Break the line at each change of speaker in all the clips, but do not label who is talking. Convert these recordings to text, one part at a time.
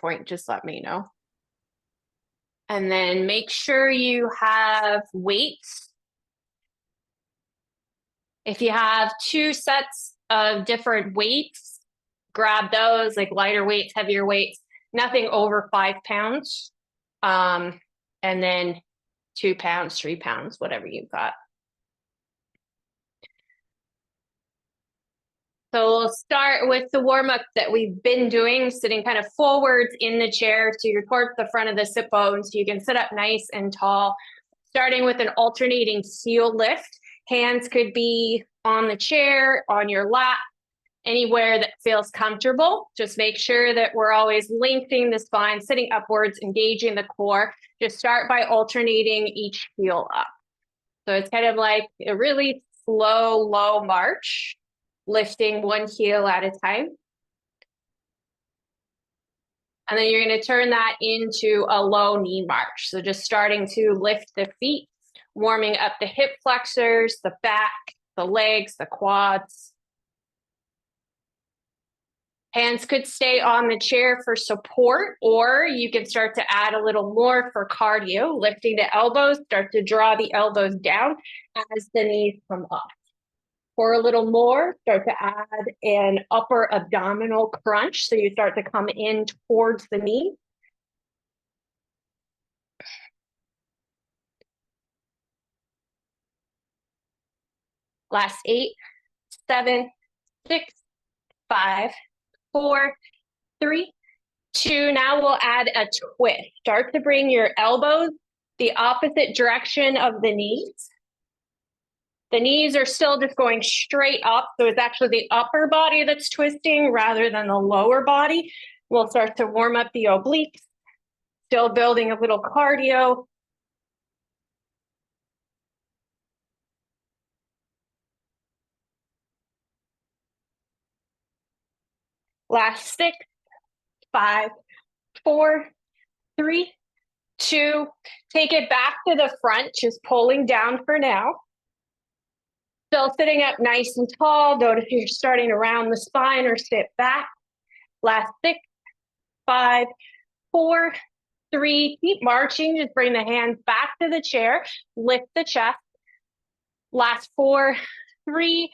point, just let me know. And then make sure you have weights. If you have 2 sets of different weights, grab those, like lighter weights, heavier weights, nothing over 5 pounds. And then 2 pounds, 3 pounds, whatever you've got. So we'll start with the warm-up that we've been doing, sitting kind of forwards in the chair, so you're towards the front of the sit bone, so you can sit up nice and tall. Starting with an alternating heel lift. Hands could be on the chair, on your lap, anywhere that feels comfortable. Just make sure that we're always lengthening the spine, sitting upwards, engaging the core. Just start by alternating each heel up. So it's kind of like a really slow, low march, lifting one heel at a time. And then you're going to turn that into a low knee march. So just starting to lift the feet, warming up the hip flexors, the back, the legs, the quads. Hands could stay on the chair for support, or you can start to add a little more for cardio, lifting the elbows, start to draw the elbows down as the knees come up. For a little more, start to add an upper abdominal crunch. So you start to come in towards the knee. Last 8, 7, 6, 5, 4, 3, 2. Now we'll add a twist. Start to bring your elbows the opposite direction of the knees. The knees are still just going straight up, so it's actually the upper body that's twisting rather than the lower body. We'll start to warm up the obliques, still building a little cardio. Last 6, 5, 4, 3, 2. Take it back to the front, just pulling down for now. Still sitting up nice and tall. Notice if you're starting to round the spine or sit back. Last 6, 5, 4, 3. Keep marching. Just bring the hands back to the chair. Lift the chest. Last 4, 3,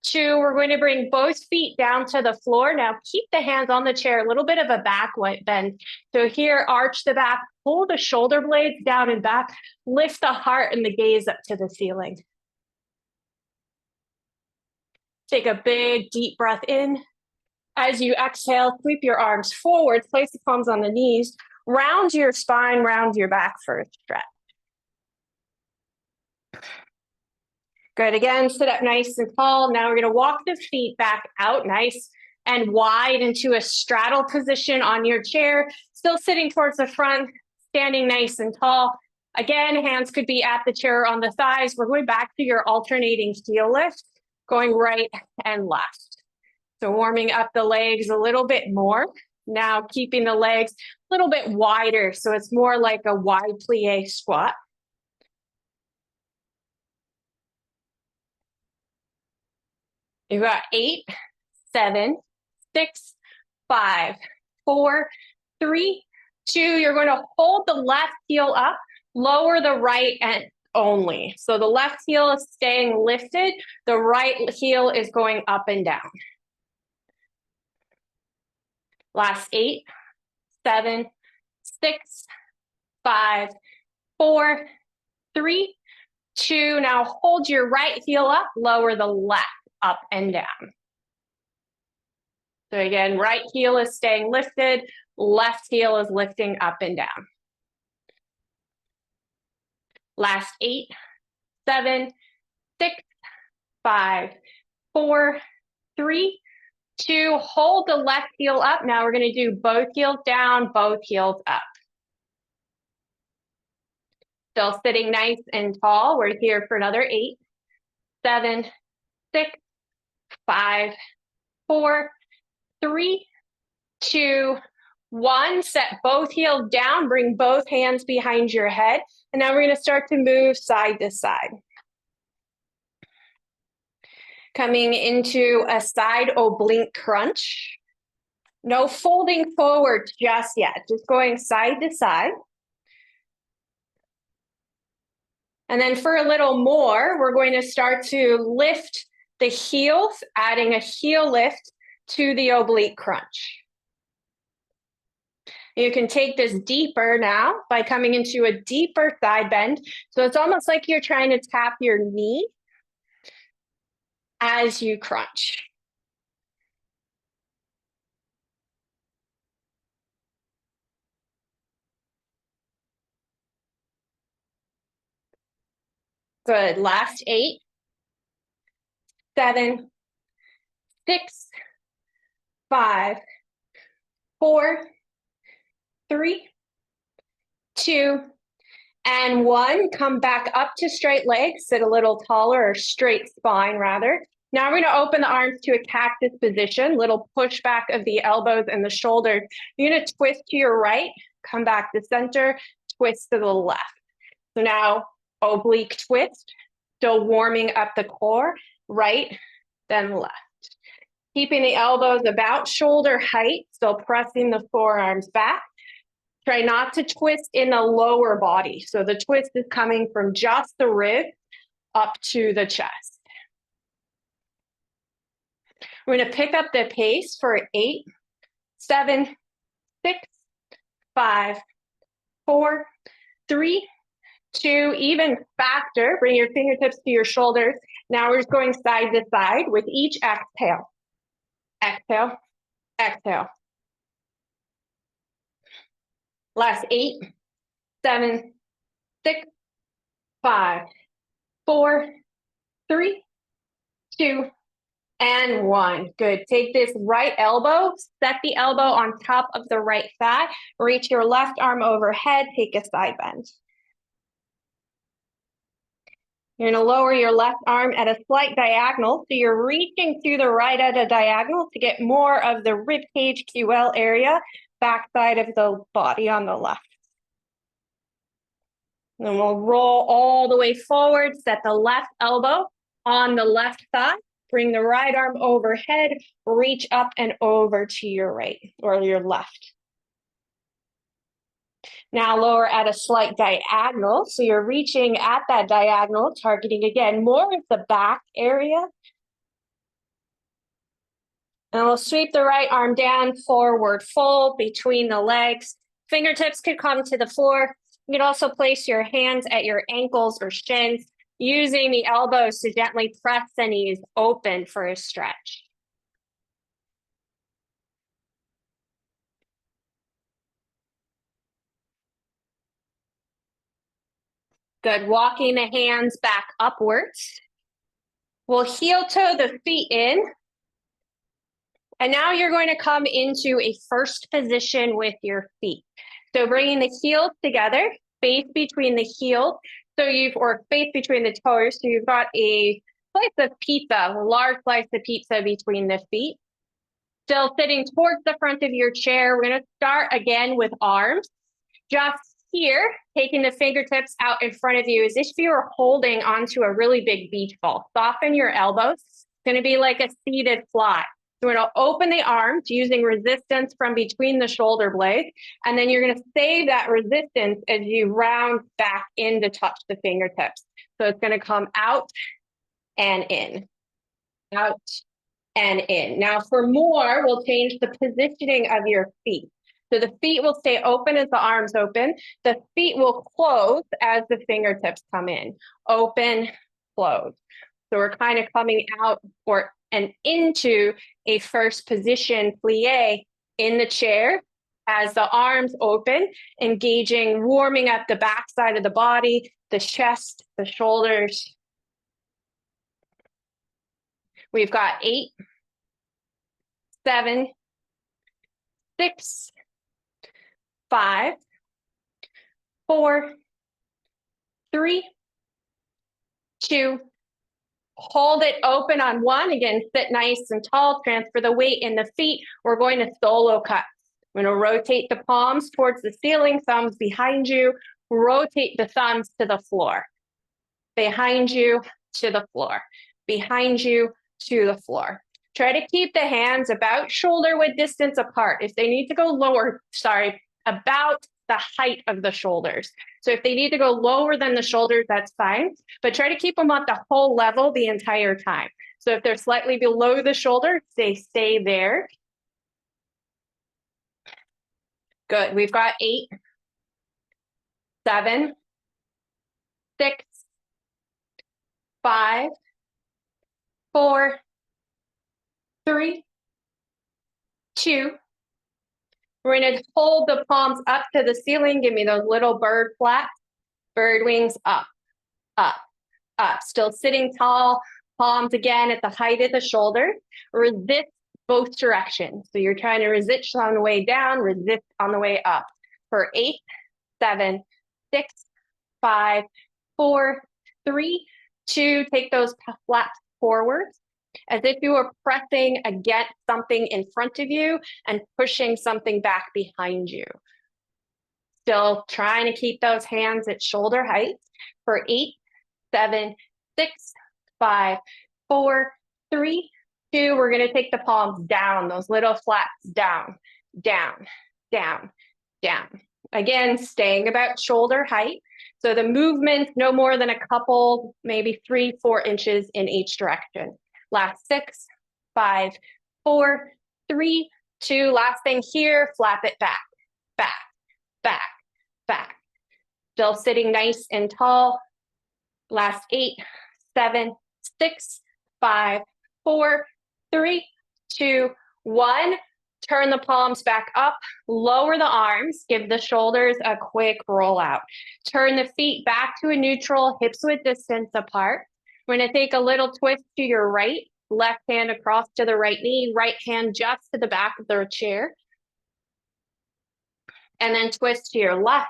2. We're going to bring both feet down to the floor. Now keep the hands on the chair. A little bit of a back bend. So here, arch the back. Pull the shoulder blades down and back. Lift the heart and the gaze up to the ceiling. Take a big, deep breath in. As you exhale, sweep your arms forward, place the palms on the knees, round your spine, round your back for a stretch. Good, again, sit up nice and tall. Now we're gonna walk the feet back out nice and wide into a straddle position on your chair, still sitting towards the front, standing nice and tall. Again, hands could be at the chair on the thighs. We're going back to your alternating heel lift, going right and left. So warming up the legs a little bit more. Now keeping the legs a little bit wider, so it's more like a wide plie squat. You've got 8, 7, 6, 5, 4, 3, 2. You're going to hold the left heel up, lower the right and only. So the left heel is staying lifted. The right heel is going up and down. Last 8, 7, 6, 5, 4, 3, 2. Now hold your right heel up, lower the left up and down. So again, right heel is staying lifted, left heel is lifting up and down. Last 8, 7, 6, 5, 4, 3, 2. Hold the left heel up. Now we're going to do both heels down, both heels up. Still sitting nice and tall. We're here for another 8, 7, 6, 5, 4, 3, 2, 1. Set both heels down. Bring both hands behind your head. And now we're going to start to move side to side. Coming into a side oblique crunch. No folding forward just yet, just going side to side. And then for a little more, we're going to start to lift the heels, adding a heel lift to the oblique crunch. You can take this deeper now by coming into a deeper side bend. So it's almost like you're trying to tap your knee as you crunch. Good. Last 8, 7, 6, 5, 4, 3, 2, and 1. Come back up to straight legs, sit a little taller, or straight spine rather. Now we're going to open the arms to a cactus position, little pushback of the elbows and the shoulders. You're going to twist to your right, come back to center, twist to the left. So now oblique twist, still warming up the core, right, then left. Keeping the elbows about shoulder height, still pressing the forearms back. Try not to twist in the lower body. So the twist is coming from just the rib up to the chest. We're going to pick up the pace for 8, 7, 6, 5, 4, 3, 2, even faster. Bring your fingertips to your shoulders. Now we're just going side to side with each exhale. Exhale, exhale. Last 8, 7, 6, 5, 4, 3, 2, and 1. Good. Take this right elbow, set the elbow on top of the right thigh, reach your left arm overhead, take a side bend. You're going to lower your left arm at a slight diagonal, so you're reaching to the right at a diagonal to get more of the rib cage QL area, backside of the body on the left. Then we'll roll all the way forward, set the left elbow on the left thigh, bring the right arm overhead, reach up and over to your right or your left. Now lower at a slight diagonal. So you're reaching at that diagonal, targeting again more of the back area. And we'll sweep the right arm down, forward fold between the legs. Fingertips could come to the floor. You can also place your hands at your ankles or shins, using the elbows to gently press the knees open for a stretch. Good. Walking the hands back upwards. We'll heel toe the feet in. And now you're going to come into a first position with your feet. So bringing the heels together, space between the heels. Or space between the toes. So you've got a slice of pizza, a large slice of pizza between the feet. Still sitting towards the front of your chair. We're going to start again with arms. Just here, taking the fingertips out in front of you as if you were holding onto a really big beach ball. Soften your elbows. It's going to be like a seated fly. So we're going to open the arms using resistance from between the shoulder blades. And then you're going to save that resistance as you round back in to touch the fingertips. So it's going to come out and in. Out and in. Now for more, we'll change the positioning of your feet. So the feet will stay open as the arms open. The feet will close as the fingertips come in. Open, close. So we're kind of coming out and into a first position plie in the chair as the arms open, engaging, warming up the back side of the body, the chest, the shoulders. We've got 8, 7, 6, 5, 4, 3, 2, hold it open on 1. Again, sit nice and tall, transfer the weight in the feet. We're going to solo cuts. We're going to rotate the palms towards the ceiling, thumbs behind you, rotate the thumbs to the floor. Behind you to the floor, behind you to the floor. Try to keep the hands about shoulder width distance apart. If they need to go lower, about the height of the shoulders. So if they need to go lower than the shoulders, that's fine, but try to keep them at the whole level the entire time. So if they're slightly below the shoulder, they stay there. Good. We've got 8, 7, 6, 5, 4, 3, 2. We're going to hold the palms up to the ceiling. Give me those little bird flaps. Bird wings up, up, up. Still sitting tall. Palms again at the height of the shoulder. Resist both directions. So you're trying to resist on the way down, resist on the way up. For 8, 7, 6, 5, 4, 3, 2. Take those flaps forward as if you were pressing against something in front of you and pushing something back behind you. Still trying to keep those hands at shoulder height. For 8, 7, 6, 5, 4, 3, 2. We're going to take the palms down, those little flaps down, down, down, down. Again, staying about shoulder height. So the movement, no more than a couple, maybe 3, 4 inches in each direction. Last 6, 5, 4, 3, 2. Last thing here, flap it back, back, back, back. Still sitting nice and tall. Last 8, 7, 6, 5, 4, 3, 2, 1. Turn the palms back up, lower the arms, give the shoulders a quick roll out. Turn the feet back to a neutral, hips width distance apart. We're going to take a little twist to your right, left hand across to the right knee, right hand just to the back of the chair. And then twist to your left.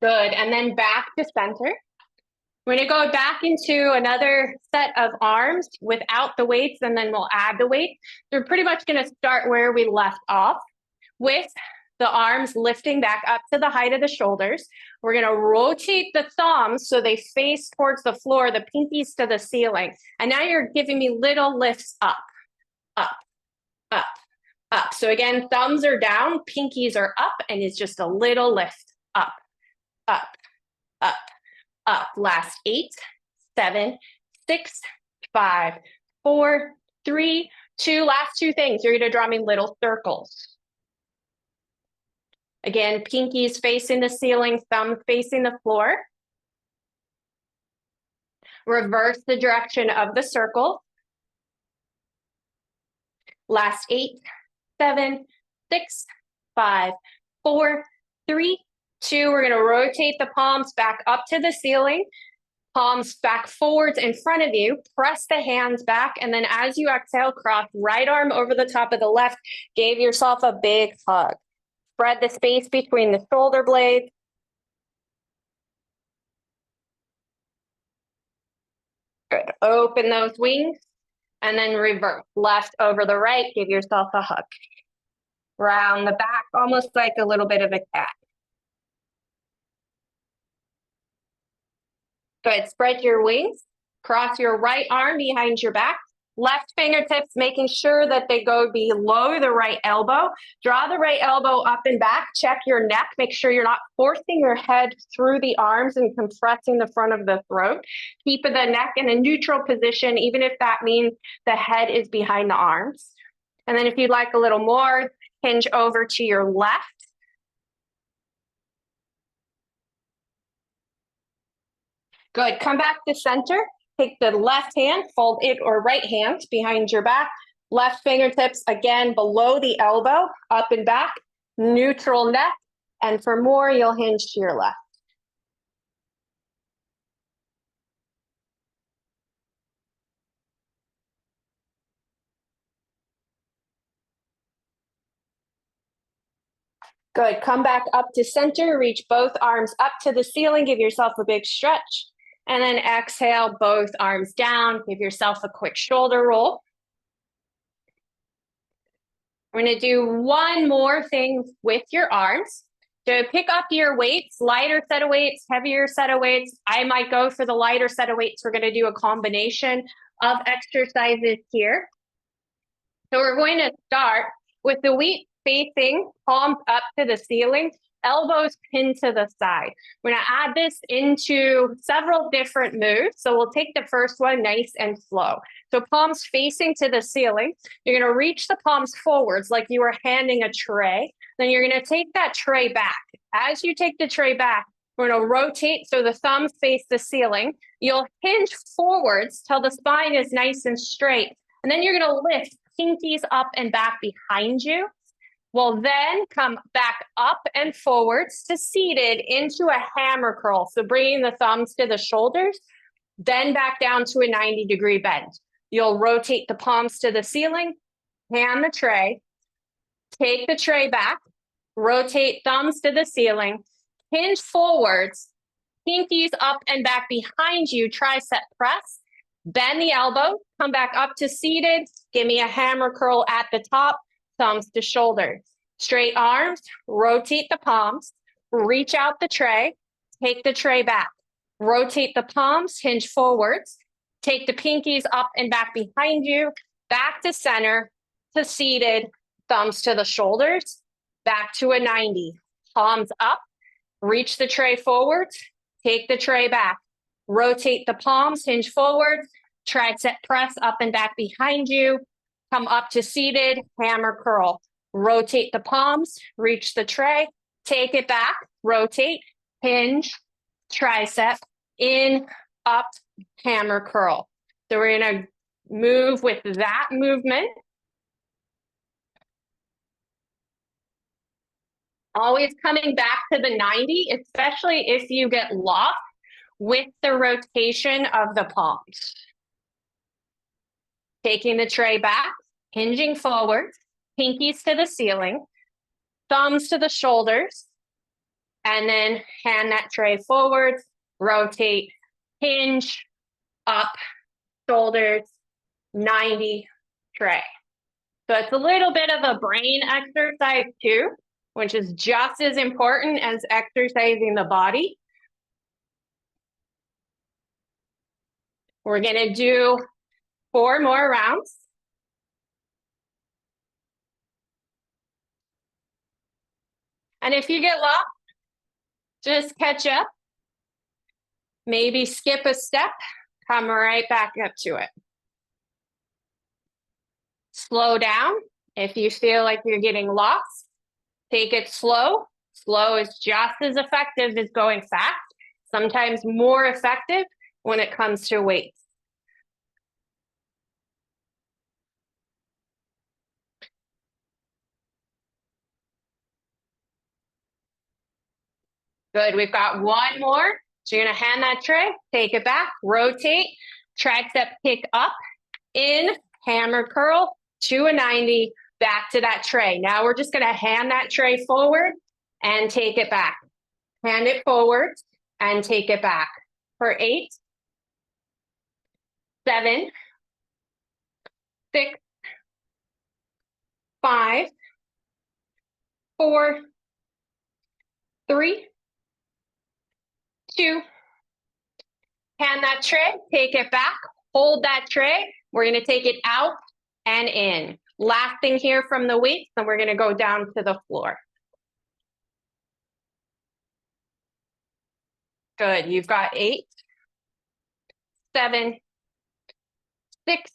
Good, and then back to center. We're going to go back into another set of arms without the weights, and then we'll add the weight. So we're pretty much going to start where we left off with the arms lifting back up to the height of the shoulders. We're going to rotate the thumbs so they face towards the floor, the pinkies to the ceiling. And now you're giving me little lifts up, up, up, up. So again, thumbs are down, pinkies are up, and it's just a little lift up, up, up, up. Last 8, 7, 6, 5, 4, 3, 2. Last 2 things. You're going to draw me little circles. Again, pinkies facing the ceiling, thumbs facing the floor. Reverse the direction of the circle. Last 8, 7, 6, 5, 4, 3, 2. We're going to rotate the palms back up to the ceiling. Palms back forwards in front of you. Press the hands back. And then as you exhale, cross right arm over the top of the left. Give yourself a big hug. Spread the space between the shoulder blades. Good. Open those wings. And then reverse. Left over the right. Give yourself a hug. Round the back, almost like a little bit of a cat. Good. Spread your wings. Cross your right arm behind your back. Left fingertips, making sure that they go below the right elbow. Draw the right elbow up and back. Check your neck. Make sure you're not forcing your head through the arms and compressing the front of the throat. Keep the neck in a neutral position, even if that means the head is behind the arms. And then if you'd like a little more, hinge over to your left. Good. Come back to center. Take the left hand, fold it, or right hand behind your back. Left fingertips, again, below the elbow, up and back, neutral neck. And for more, you'll hinge to your left. Good. Come back up to center. Reach both arms up to the ceiling. Give yourself a big stretch. And then exhale, both arms down. Give yourself a quick shoulder roll. We're going to do one more thing with your arms. To pick up your weights, lighter set of weights, heavier set of weights. I might go for the lighter set of weights. We're going to do a combination of exercises here. So we're going to start with the weight facing, palms up to the ceiling, elbows pinned to the side. We're going to add this into several different moves. So we'll take the first one nice and slow. So palms facing to the ceiling. You're going to reach the palms forwards like you were handing a tray. Then you're going to take that tray back. As you take the tray back, we're going to rotate so the thumbs face the ceiling. You'll hinge forwards till the spine is nice and straight. And then you're going to lift pinkies up and back behind you. We'll then come back up and forwards to seated into a hammer curl. So bringing the thumbs to the shoulders, then back down to a 90-degree bend. You'll rotate the palms to the ceiling, hand the tray, take the tray back, rotate thumbs to the ceiling, hinge forwards, pinkies up and back behind you, tricep press, bend the elbow, come back up to seated, give me a hammer curl at the top, thumbs to shoulders. Straight arms, rotate the palms, reach out the tray, take the tray back, rotate the palms, hinge forwards, take the pinkies up and back behind you, back to center, to seated, thumbs to the shoulders, back to a 90, palms up, reach the tray forwards, take the tray back, rotate the palms, hinge forward, tricep press up and back behind you, come up to seated, hammer curl, rotate the palms, reach the tray, take it back, rotate, hinge, tricep, in, up, hammer curl. So we're going to move with that movement. Always coming back to the 90, especially if you get lost with the rotation of the palms. Taking the tray back, hinging forward, pinkies to the ceiling, thumbs to the shoulders, and then hand that tray forward, rotate, hinge, up, shoulders, 90, tray. So it's a little bit of a brain exercise too, which is just as important as exercising the body. We're going to do 4 more rounds. And if you get lost, just catch up. Maybe skip a step, come right back up to it. Slow down. If you feel like you're getting lost, take it slow. Slow is just as effective as going fast, sometimes more effective when it comes to weights. Good, we've got 1 more. So you're gonna hand that tray, take it back, rotate, tricep kick up, in, hammer curl, to a 90, back to that tray. Now we're just gonna hand that tray forward and take it back. Hand it forward and take it back. For 8, 7, 6, 5, 4, 3, 2, hand that tray, take it back, hold that tray. We're going to take it out and in. Last thing here from the weights, then we're going to go down to the floor. Good, you've got 8, 7, 6,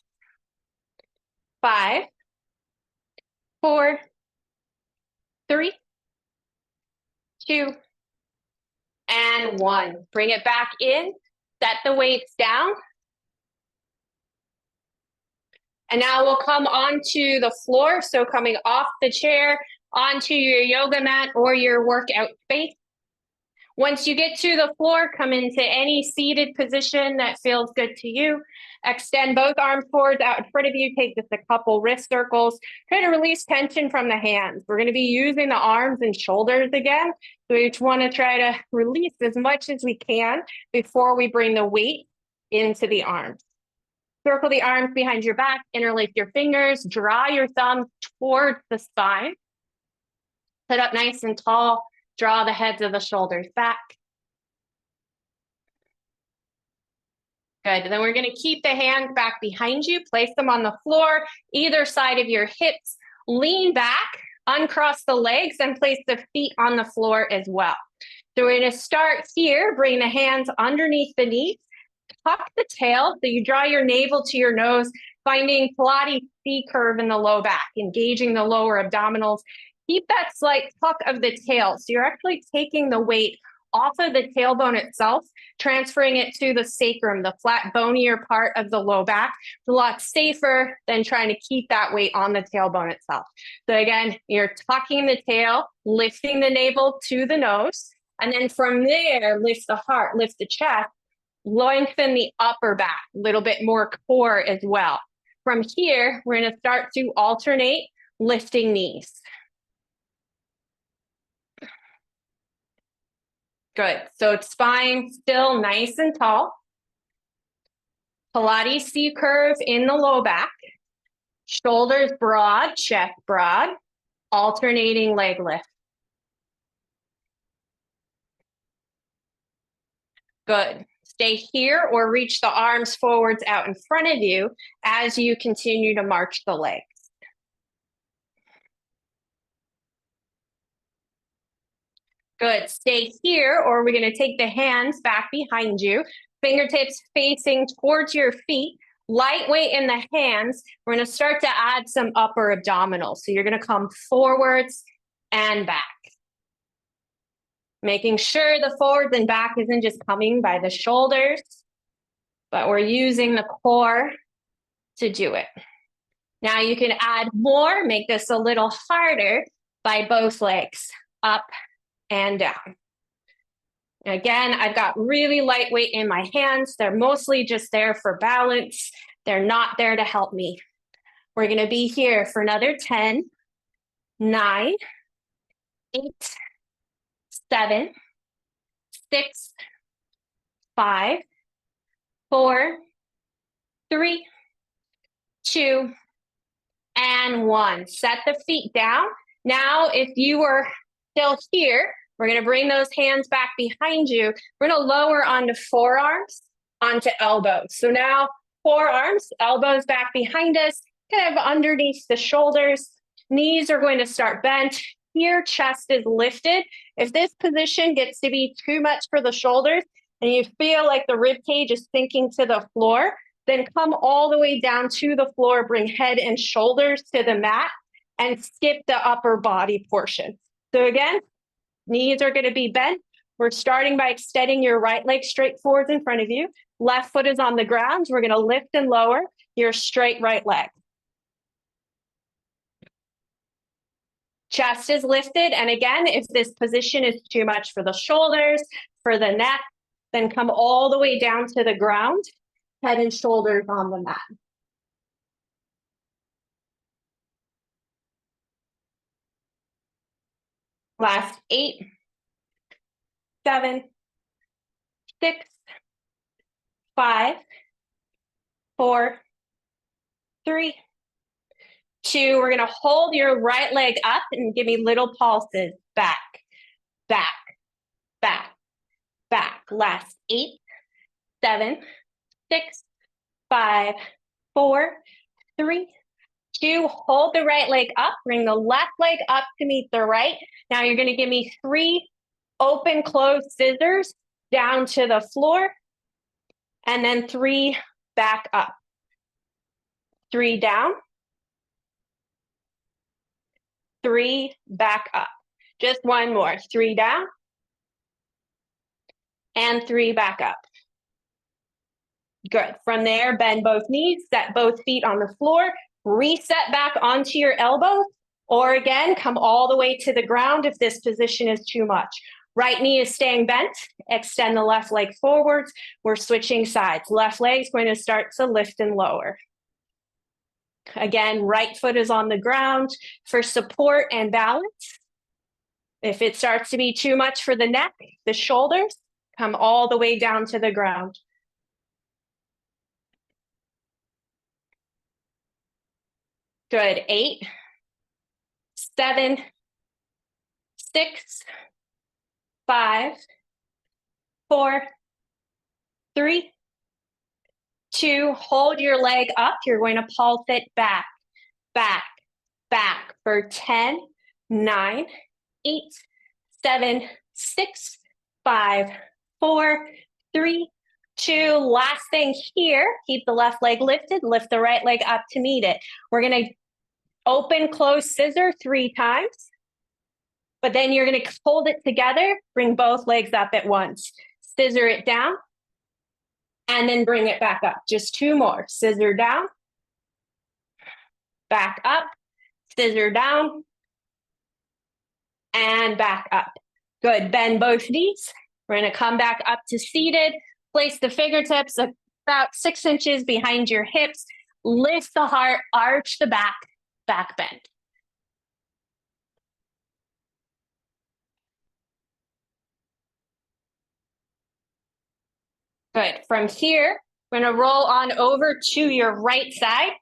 5, 4, 3, 2, and 1. Bring it back in, set the weights down. And now we'll come onto the floor. So coming off the chair, onto your yoga mat or your workout space. Once you get to the floor, come into any seated position that feels good to you. Extend both arms forward out in front of you. Take just a couple wrist circles. Try to release tension from the hands. We're going to be using the arms and shoulders again. So we just want to try to release as much as we can before we bring the weight into the arms. Circle the arms behind your back, interlace your fingers, draw your thumbs towards the spine. Sit up nice and tall, Draw the heads of the shoulders back. Good. Then we're going to keep the hands back behind you. Place them on the floor, either side of your hips. Lean back, uncross the legs, and place the feet on the floor as well. So we're going to start here. Bring the hands underneath the knees. Tuck the tail, so you draw your navel to your nose, finding Pilates C curve in the low back, engaging the lower abdominals. Keep that slight tuck of the tail. So you're actually taking the weight off of the tailbone itself, transferring it to the sacrum, the flat bonier part of the low back. It's a lot safer than trying to keep that weight on the tailbone itself. So again, you're tucking the tail, lifting the navel to the nose, and then from there, lift the heart, lift the chest, lengthen the upper back, a little bit more core as well. From here, we're going to start to alternate lifting knees. Good. So spine still nice and tall. Pilates C curve in the low back. Shoulders broad, chest broad. Alternating leg lift. Good. Stay here or reach the arms forwards out in front of you as you continue to march the legs. Good. Stay here, or we're going to take the hands back behind you, fingertips facing towards your feet, lightweight in the hands. We're going to start to add some upper abdominals. So you're going to come forwards and back. Making sure the forwards and back isn't just coming by the shoulders, but we're using the core to do it. Now you can add more, make this a little harder by both legs, up and down. Again, I've got really lightweight in my hands. They're mostly just there for balance. They're not there to help me. We're going to be here for another 10, 9, 8, 7, 6, 5, 4, 3, 2, and 1. Set the feet down. Now, if you were still here, we're going to bring those hands back behind you. We're going to lower onto forearms, onto elbows. So now forearms, elbows back behind us, kind of underneath the shoulders. Knees are going to start bent. Here, chest is lifted. If this position gets to be too much for the shoulders and you feel like the rib cage is sinking to the floor, then come all the way down to the floor, bring head and shoulders to the mat, and skip the upper body portion. So again, knees are going to be bent. We're starting by extending your right leg straight forwards in front of you. Left foot is on the ground. We're going to lift and lower your straight right leg. Chest is lifted. And again, if this position is too much for the shoulders, for the neck, then come all the way down to the ground, head and shoulders on the mat. Last 8, 7, 6, 5, 4, 3, 2. We're going to hold your right leg up and give me little pulses. Back, back, back, back. Last 8, 7, 6, 5, 4, 3, 2. Hold the right leg up. Bring the left leg up to meet the right. Now you're going to give me 3 open, closed scissors down to the floor. And then 3 back up. 3 down. 3 back up. Just one more. 3 down. And 3 back up. Good. From there, bend both knees, set both feet on the floor, reset back onto your elbows, or again, come all the way to the ground if this position is too much. Right knee is staying bent. Extend the left leg forwards. We're switching sides. Left leg is going to start to lift and lower. Again, right foot is on the ground for support and balance. If it starts to be too much for the neck, the shoulders, come all the way down to the ground. Good. 8, 7, 6, 5, 4, 3, 2, hold your leg up. You're going to pulse it back, back, back for 10, 9, 8, 7, 6, 5, 4, 3, 2. Last thing here, keep the left leg lifted, lift the right leg up to meet it. We're going to open, close, scissor 3 times, but then you're going to hold it together, bring both legs up at once. Scissor it down, and then bring it back up. Just 2 more. Scissor down, back up, scissor down, and back up. Good. Bend both knees. We're going to come back up to seated. Place the fingertips about 6 inches behind your hips. Lift the heart, arch the back, back bend. Good. From here, we're going to roll on over to your right side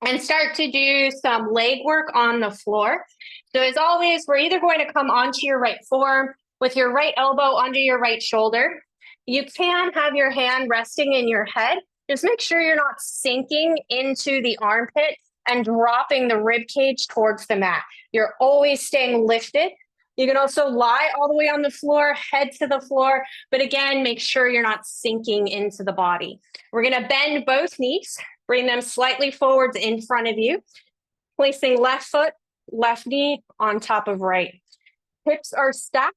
and start to do some leg work on the floor. So as always, we're either going to come onto your right forearm with your right elbow under your right shoulder. You can have your hand resting in your head. Just make sure you're not sinking into the armpit and dropping the rib cage towards the mat. You're always staying lifted. You can also lie all the way on the floor, head to the floor, but again, make sure you're not sinking into the body. We're going to bend both knees, bring them slightly forwards in front of you, placing left foot, left knee on top of right. Hips are stacked,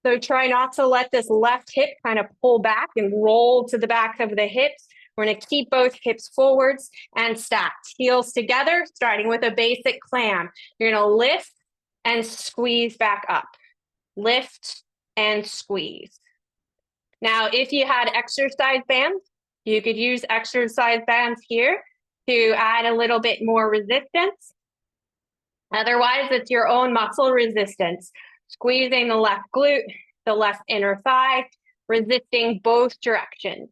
so try not to let this left hip kind of pull back and roll to the back of the hips. We're going to keep both hips forwards and stacked. Heels together, starting with a basic clam. You're going to lift and squeeze back up. Lift and squeeze. Now, if you had exercise bands, you could use exercise bands here to add a little bit more resistance. Otherwise, it's your own muscle resistance. Squeezing the left glute, the left inner thigh, resisting both directions.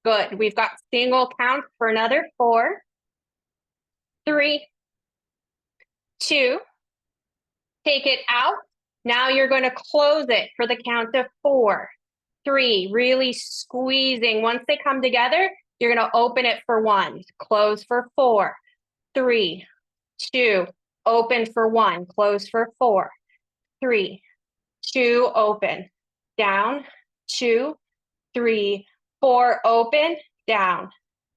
Good. We've got single counts for another 4, 3, 2. Take it out. Now you're going to close it for the count of 4, 3. Really squeezing. Once they come together, you're going to open it for 1. Close for 4, 3, 2. Open for 1. Close for 4, 3, 2. Open. Down. 2, 3, 4. Open. Down.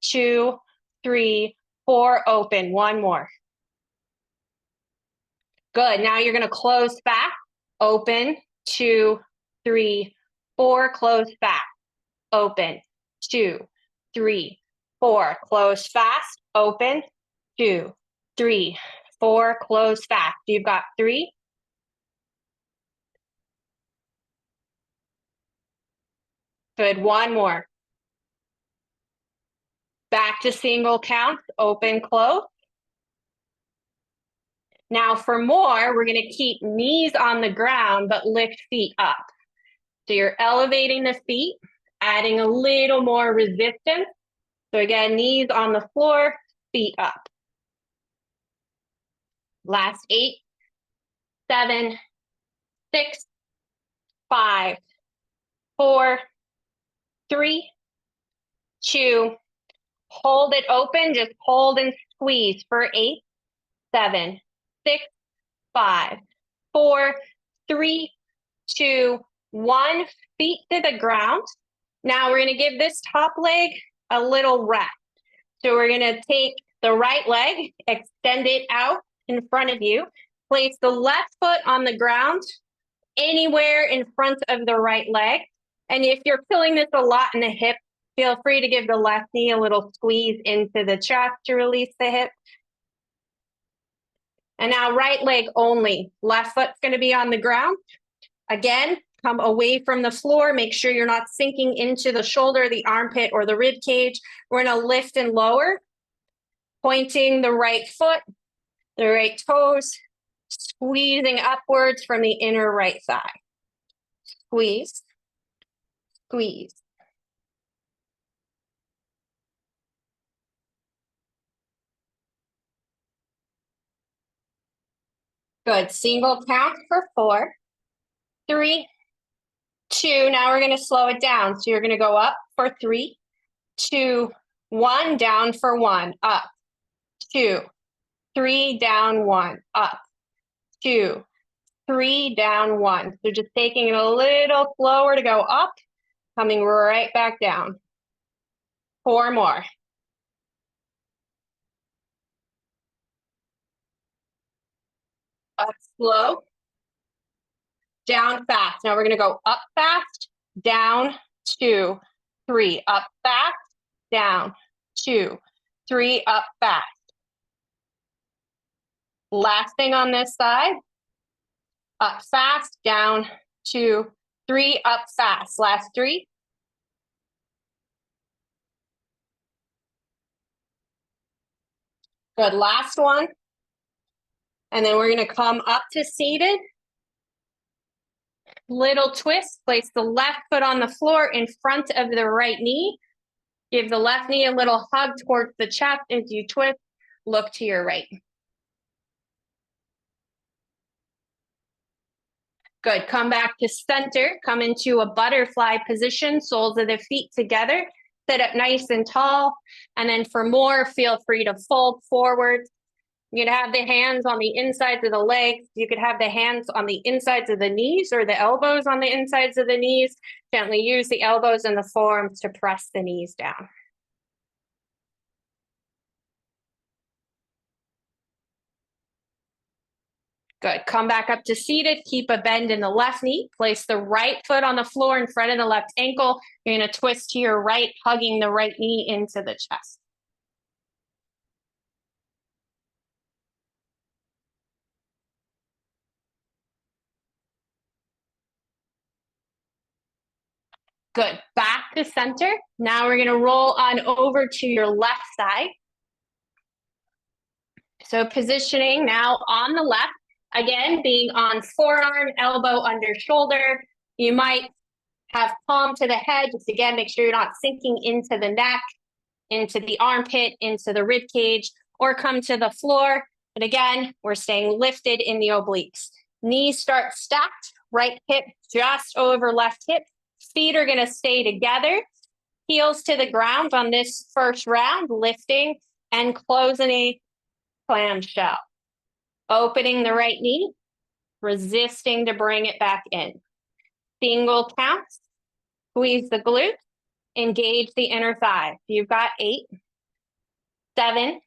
2, 3, 4. Open. One more. Good. Now you're going to close back, open, 2, 3, 4, close back, open, 2, 3, 4, close fast, open, 2, 3, 4, close fast. You've got 3. Good. One more. Back to single counts, open, close. Now for more, we're going to keep knees on the ground, but lift feet up. So you're elevating the feet, adding a little more resistance. So again, knees on the floor, feet up. Last 8, 7, 6, 5, 4, 3, 2. Hold it open, just hold and squeeze for 8, 7, 6, 5, 4, 3, 2, 1. Feet to the ground. Now we're going to give this top leg a little rest. So we're going to take the right leg, extend it out in front of you, place the left foot on the ground, anywhere in front of the right leg. And if you're feeling this a lot in the hip, feel free to give the left knee a little squeeze into the chest to release the hip. And now right leg only. Left foot's going to be on the ground. Again, come away from the floor. Make sure you're not sinking into the shoulder, the armpit, or the rib cage. We're going to lift and lower, pointing the right foot, the right toes, squeezing upwards from the inner right thigh. Squeeze, squeeze. Good. Single count for 4, 3, 2. Now we're going to slow it down. So you're going to go up for 3, 2, 1, down for 1, up, 2, 3, down 1, up, 2, 3, down 1. So just taking it a little slower to go up, coming right back down. 4 more. Up slow, down fast. Now we're going to go up fast, down, 2, 3, up fast, down, 2, 3, up fast. Last thing on this side, up fast, down, 2, 3, up fast. Last 3. Good, last one. And then we're going to come up to seated. Little twist, place the left foot on the floor in front of the right knee. Give the left knee a little hug towards the chest as you twist. Look to your right. Good, come back to center. Come into a butterfly position, soles of the feet together. Sit up nice and tall. And then for more, feel free to fold forward. You could have the hands on the insides of the legs. You could have the hands on the insides of the knees or the elbows on the insides of the knees. Gently use the elbows and the forearms to press the knees down. Good. Come back up to seated. Keep a bend in the left knee. Place the right foot on the floor in front of the left ankle. You're going to twist to your right, hugging the right knee into the chest. Good. Back to center. Now we're going to roll on over to your left side. So positioning now on the left. Again, being on forearm, elbow under shoulder. You might have palm to the head. Just again, make sure you're not sinking into the neck, into the armpit, into the rib cage, or come to the floor. But again, we're staying lifted in the obliques. Knees start stacked, right hip just over left hip. Feet are going to stay together. Heels to the ground on this first round, lifting and closing a clamshell. Opening the right knee, resisting to bring it back in. Single counts, squeeze the glutes, engage the inner thigh. You've got 8, 7,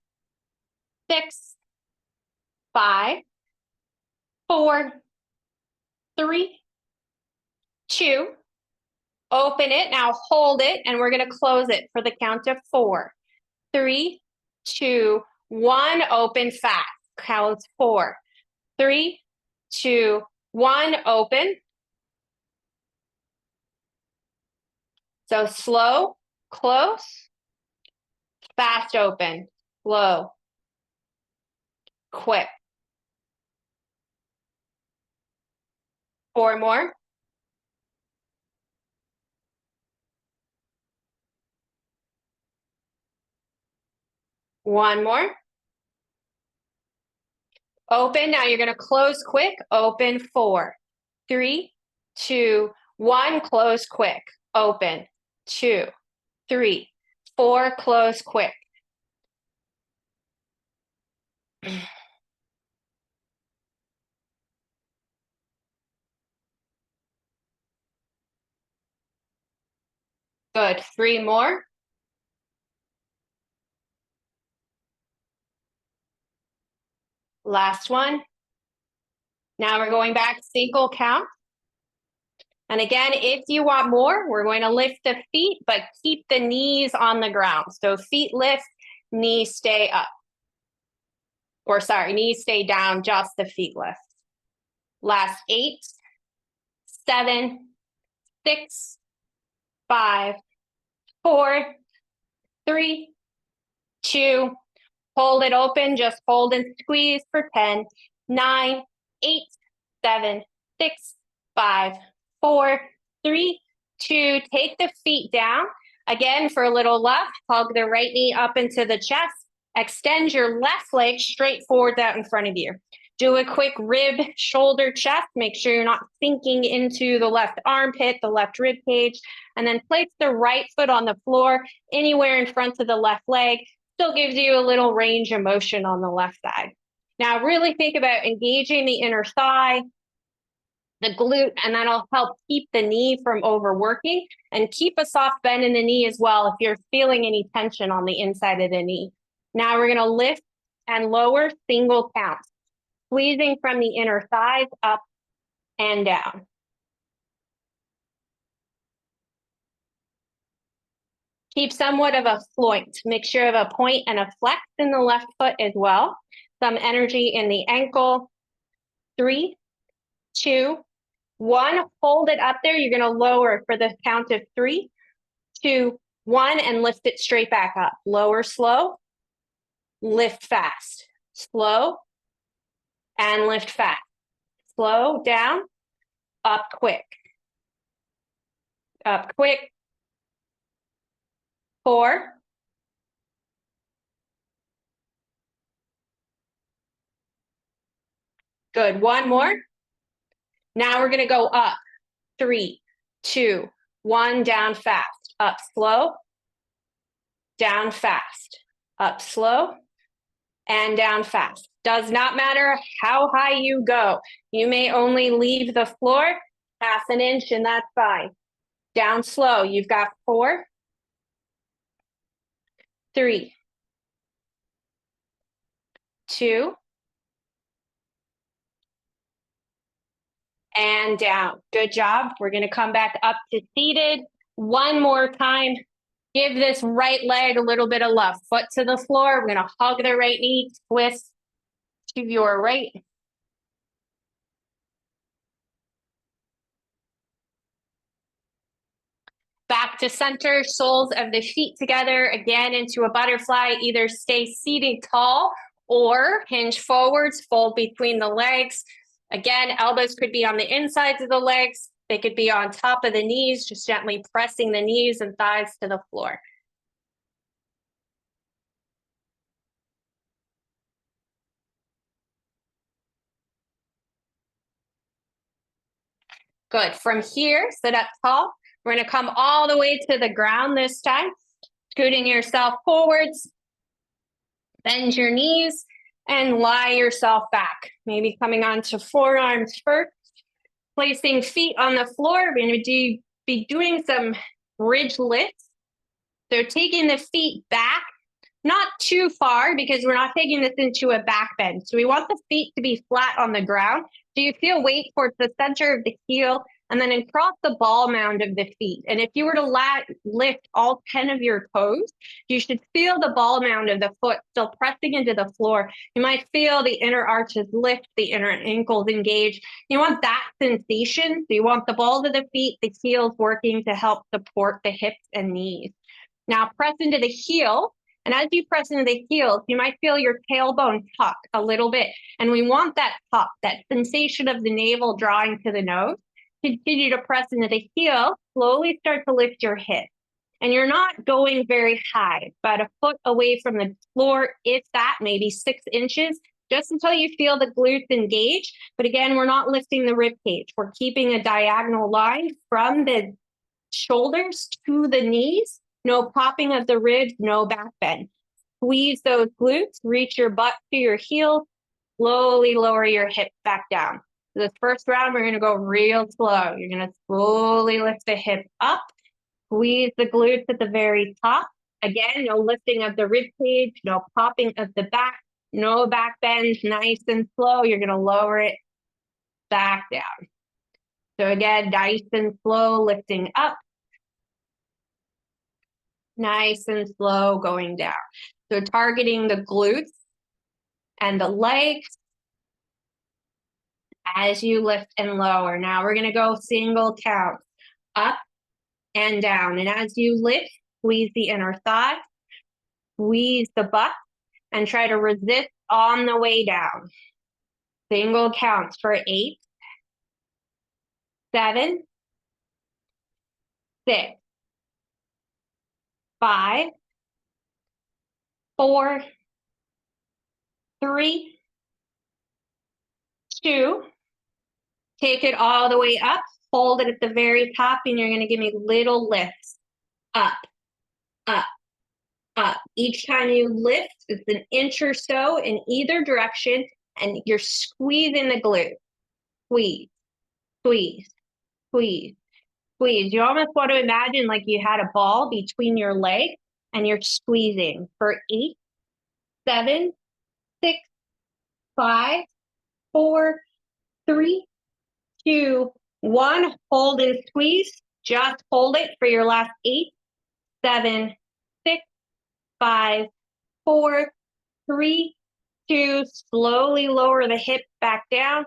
6, 5, 4, 3, 2. Open it. Now hold it, and we're going to close it for the count of 4, 3, 2, 1. Open fast. Count 4, 3, 2, 1. Open. So slow, close, fast open, slow, quick. 4 more. One more. Open. Now you're going to close quick. Open. 4, 3, 2, 1. Close quick. Open. 2, 3, 4. Close quick. Good. 3 more. Last one. Now we're going back single count. And again, if you want more, we're going to lift the feet, but keep the knees on the ground. So feet lift, knees stay up. Or sorry, knees stay down, just the feet lift. Last 8, 7, 6, 5, 4, 3, 2. Hold it open, just hold and squeeze for 10, 9, 8, 7, 6, 5, 4, 3, 2. Take the feet down. Again, for a little left, hug the right knee up into the chest. Extend your left leg straight forward out in front of you. Do a quick rib, shoulder, chest. Make sure you're not sinking into the left armpit, the left rib cage, and then place the right foot on the floor anywhere in front of the left leg. Still gives you a little range of motion on the left side. Now really think about engaging the inner thigh, the glute, and that'll help keep the knee from overworking and keep a soft bend in the knee as well if you're feeling any tension on the inside of the knee. Now we're gonna lift and lower single counts, squeezing from the inner thighs up and down. Keep somewhat of a floint, mixture of a point and a flex in the left foot as well. Some energy in the ankle. 3, 2, 1. Hold it up there. You're going to lower for the count of 3, 2, 1, and lift it straight back up. Lower slow, lift fast. Slow, and lift fast. Slow, down, up quick. Up quick. 4, good. 1 more. Now we're going to go up. 3, 2, 1, down fast. Up slow, down fast. Up slow, and down fast. Does not matter how high you go. You may only leave the floor half an inch, and that's fine. Down slow. You've got 4, 3, 2, and down. Good job. We're going to come back up to seated. One more time. Give this right leg a little bit of love. Foot to the floor. We're going to hug the right knee, twist to your right. Back to center, soles of the feet together, again into a butterfly. Either stay seated tall or hinge forwards, fold between the legs. Again, elbows could be on the insides of the legs. They could be on top of the knees, just gently pressing the knees and thighs to the floor. Good. From here, sit up tall. We're going to come all the way to the ground this time, scooting yourself forwards. Bend your knees and lie yourself back. Maybe coming onto forearms first. Placing feet on the floor. We're going to be doing some bridge lifts. So taking the feet back, not too far because we're not taking this into a back bend. So we want the feet to be flat on the ground. So you feel weight towards the center of the heel and then across the ball mound of the feet. And if you were to lift all 10 of your toes, you should feel the ball mound of the foot still pressing into the floor. You might feel the inner arches lift, the inner ankles engage. You want that sensation. So you want the balls of the feet, the heels working to help support the hips and knees. Now press into the heel. And as you press into the heels, you might feel your tailbone tuck a little bit. And we want that tuck, that sensation of the navel drawing to the nose. Continue to press into the heel. Slowly start to lift your hips. And you're not going very high, but a foot away from the floor, if that, maybe 6 inches, just until you feel the glutes engage. But again, we're not lifting the rib cage. We're keeping a diagonal line from the shoulders to the knees. No popping of the ribs, no back bend. Squeeze those glutes, reach your butt to your heels, slowly lower your hips back down. So this first round, we're gonna go real slow. You're gonna slowly lift the hip up, squeeze the glutes at the very top. Again, no lifting of the rib cage, no popping of the back, no back bend, nice and slow. You're gonna lower it back down. So again, nice and slow, lifting up. Nice and slow going down. So targeting the glutes and the legs as you lift and lower. Now we're gonna go single count, up and down. And as you lift, squeeze the inner thigh, squeeze the butt, and try to resist on the way down. Single counts for 8, 7, 6, 5, 4, 3, 2. Take it all the way up, hold it at the very top, and you're gonna give me little lifts. Up, up, up. Each time you lift, it's an inch or so in either direction, and you're squeezing the glute. Squeeze, squeeze, squeeze, squeeze. You almost want to imagine like you had a ball between your legs and you're squeezing for 8, 7, 6, 5, 4, 3, 2, 1. Hold and squeeze. Just hold it for your last 8, 7, 6, 5, 4, 3, 2. Slowly lower the hips back down.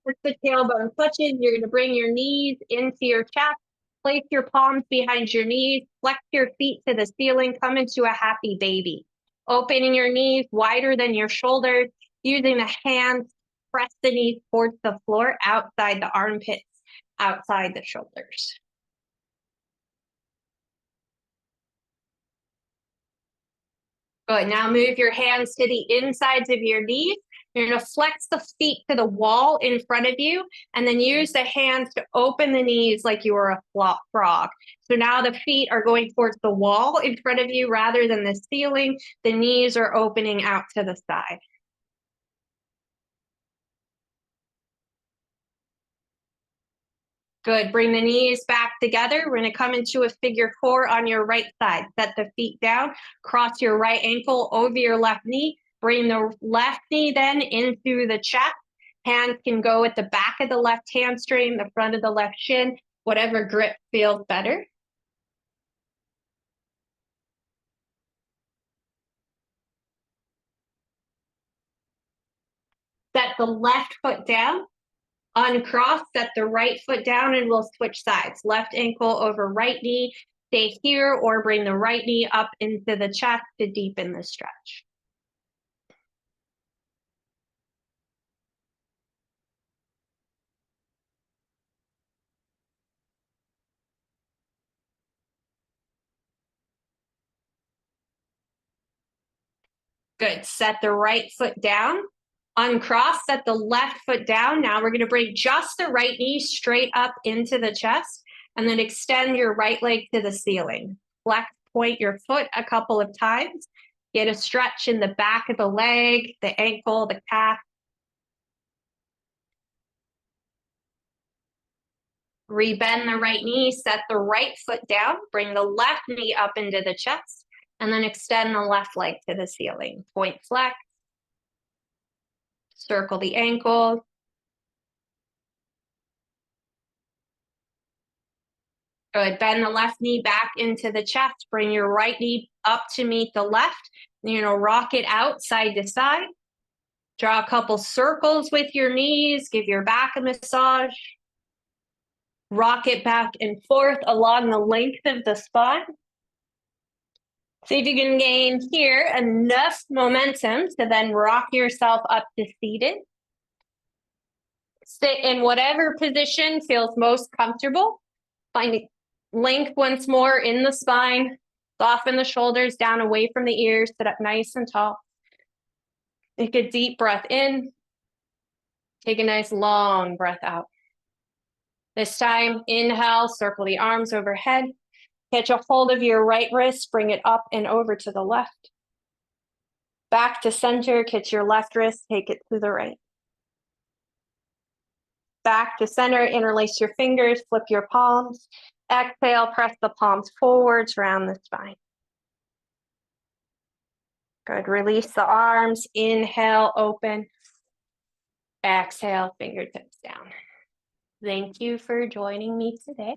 Work the tailbone touches. You're going to bring your knees into your chest. Place your palms behind your knees. Flex your feet to the ceiling. Come into a happy baby. Opening your knees wider than your shoulders. Using the hands, press the knees towards the floor, outside the armpits, outside the shoulders. Good. Now move your hands to the insides of your knees. You're going to flex the feet to the wall in front of you, and then use the hands to open the knees like you were a frog. So now the feet are going towards the wall in front of you rather than the ceiling. The knees are opening out to the side. Good. Bring the knees back together. We're going to come into a figure 4 on your right side. Set the feet down. Cross your right ankle over your left knee. Bring the left knee then into the chest. Hands can go at the back of the left hamstring, the front of the left shin, whatever grip feels better. Set the left foot down. Uncross, set the right foot down, and we'll switch sides. Left ankle over right knee. Stay here, or bring the right knee up into the chest to deepen the stretch. Good. Set the right foot down. Uncross, set the left foot down. Now we're going to bring just the right knee straight up into the chest, and then extend your right leg to the ceiling. Flex, point your foot a couple of times. Get a stretch in the back of the leg, the ankle, the calf. Rebend the right knee, set the right foot down, bring the left knee up into the chest, and then extend the left leg to the ceiling. Point flex. Circle the ankle. Good. Bend the left knee back into the chest. Bring your right knee up to meet the left. You're going to rock it out side to side. Draw a couple circles with your knees. Give your back a massage. Rock it back and forth along the length of the spine. See if you can gain here enough momentum to then rock yourself up to seated. Sit in whatever position feels most comfortable. Find length once more in the spine. Soften the shoulders down away from the ears. Sit up nice and tall. Take a deep breath in. Take a nice long breath out. This time, inhale, circle the arms overhead. Catch a hold of your right wrist, bring it up and over to the left. Back to center, catch your left wrist, take it to the right. Back to center, interlace your fingers, flip your palms. Exhale, press the palms forwards, round the spine. Good, release the arms, inhale, open. Exhale, fingertips down. Thank you for joining me today.